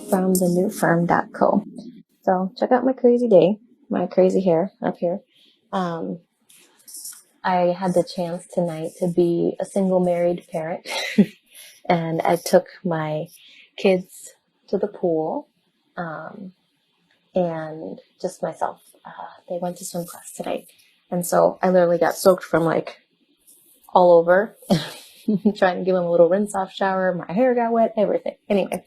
from thenewfirm.co. So check out my crazy day, my crazy hair up here. Um, I had the chance tonight to be a single married parent, and I took my kids to the pool, um, and just myself. They went to swim class tonight, and so I literally got soaked from like all over, trying to give them a little rinse off shower. My hair got wet, everything. Anyway,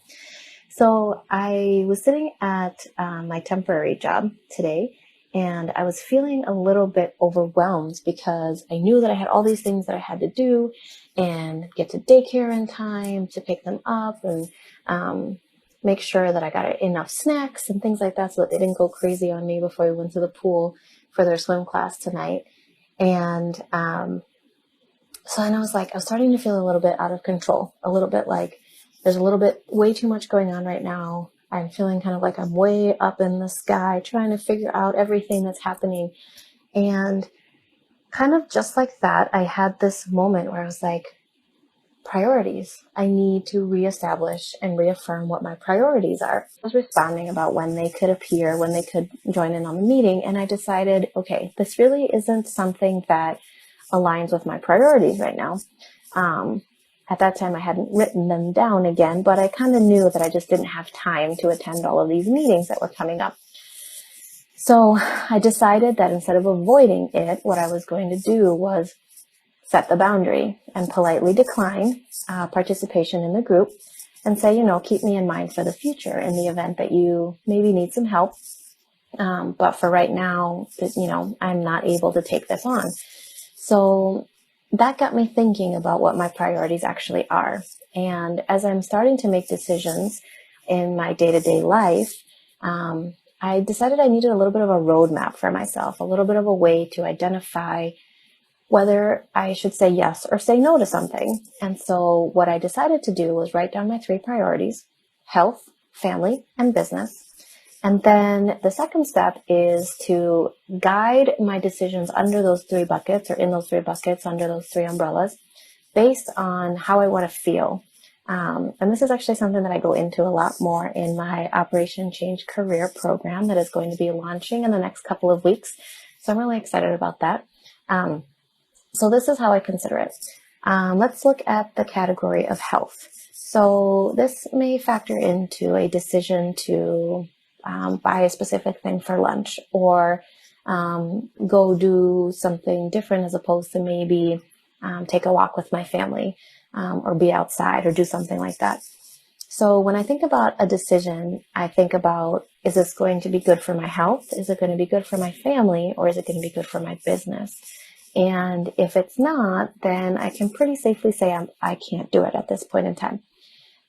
so I was sitting at my temporary job today, and I was feeling a little bit overwhelmed because I knew that I had all these things that I had to do and get to daycare in time to pick them up, and make sure that I got enough snacks and things like that so that they didn't go crazy on me before we went to the pool for their swim class tonight. And so then I was starting to feel a little bit out of control, a little bit like there's a little bit way too much going on right now. I'm feeling kind of like I'm way up in the sky trying to figure out everything that's happening. And kind of just like that, I had this moment where I was like, priorities. I need to reestablish and reaffirm what my priorities are. I was responding about when they could appear, when they could join in on the meeting. And I decided, okay, this really isn't something that aligns with my priorities right now. At that time, I hadn't written them down again, but I kind of knew that I just didn't have time to attend all of these meetings that were coming up. So I decided that instead of avoiding it, what I was going to do was set the boundary and politely decline participation in the group and say, keep me in mind for the future in the event that you maybe need some help. But for right now, I'm not able to take this on. So that got me thinking about what my priorities actually are. And as I'm starting to make decisions in my day-to-day life, I decided I needed a little bit of a roadmap for myself, a little bit of a way to identify whether I should say yes or say no to something. And so what I decided to do was write down my 3 priorities: health, family, and business. And then the second step is to guide my decisions under those 3 buckets, or in those 3 buckets, under those 3 umbrellas, based on how I want to feel. And this is actually something that I go into a lot more in my Operation Change Career program that is going to be launching in the next couple of weeks. So I'm really excited about that. So this is how I consider it. Let's look at the category of health. So this may factor into a decision to buy a specific thing for lunch, or go do something different as opposed to maybe take a walk with my family, or be outside or do something like that. So when I think about a decision, I think about, is this going to be good for my health? Is it going to be good for my family? Or is it going to be good for my business? And if it's not, then I can pretty safely say I can't do it at this point in time.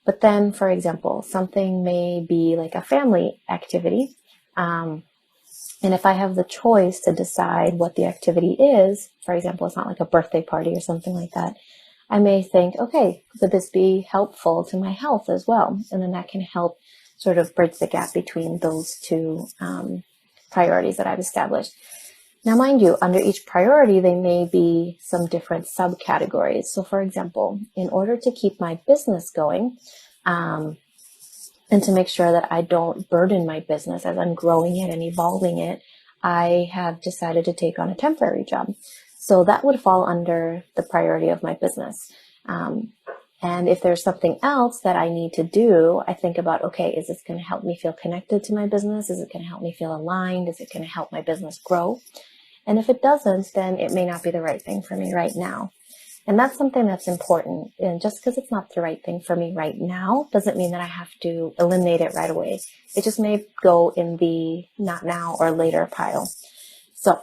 But then, for example, something may be like a family activity. And if I have the choice to decide what the activity is, for example, it's not like a birthday party or something like that, I may think, okay, would this be helpful to my health as well? And then that can help sort of bridge the gap between those 2 priorities that I've established. Now, mind you, under each priority, there may be some different subcategories. So for example, in order to keep my business going, and to make sure that I don't burden my business as I'm growing it and evolving it, I have decided to take on a temporary job. So that would fall under the priority of my business. And if there's something else that I need to do, I think about, okay, is this going to help me feel connected to my business? Is it going to help me feel aligned? Is it going to help my business grow? And if it doesn't, then it may not be the right thing for me right now. And that's something that's important. And just because it's not the right thing for me right now doesn't mean that I have to eliminate it right away. It just may go in the not now or later pile. So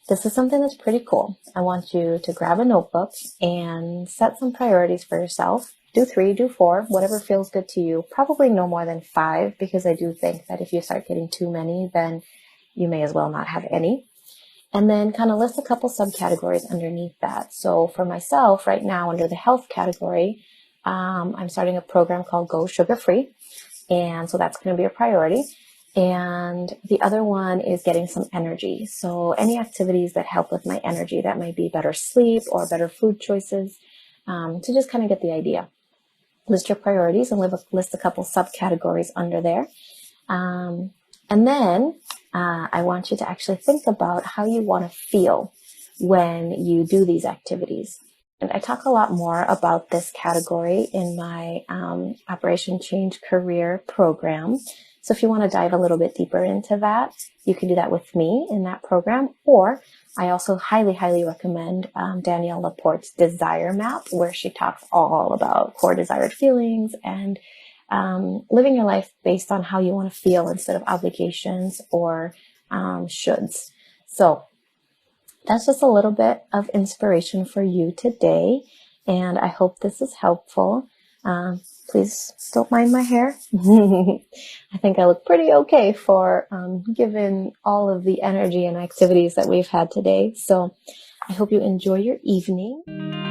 this is something that's pretty cool. I want you to grab a notebook and set some priorities for yourself. Do 3, do 4, whatever feels good to you. Probably no more than 5, because I do think that if you start getting too many, then you may as well not have any. And then kind of list a couple subcategories underneath that. So for myself right now, under the health category, I'm starting a program called Go Sugar Free. And so that's going to be a priority. And the other one is getting some energy. So any activities that help with my energy, that might be better sleep or better food choices, to just kind of get the idea. list your priorities and list a couple subcategories under there. And then I want you to actually think about how you want to feel when you do these activities. And I talk a lot more about this category in my Operation Change Career program. So if you want to dive a little bit deeper into that, you can do that with me in that program. Or I also highly, highly recommend Danielle Laporte's Desire Map, where she talks all about core desired feelings and living your life based on how you want to feel instead of obligations or shoulds. So that's just a little bit of inspiration for you today, and I hope this is helpful. Please don't mind my hair. I think I look pretty okay for given all of the energy and activities that we've had today. So I hope you enjoy your evening.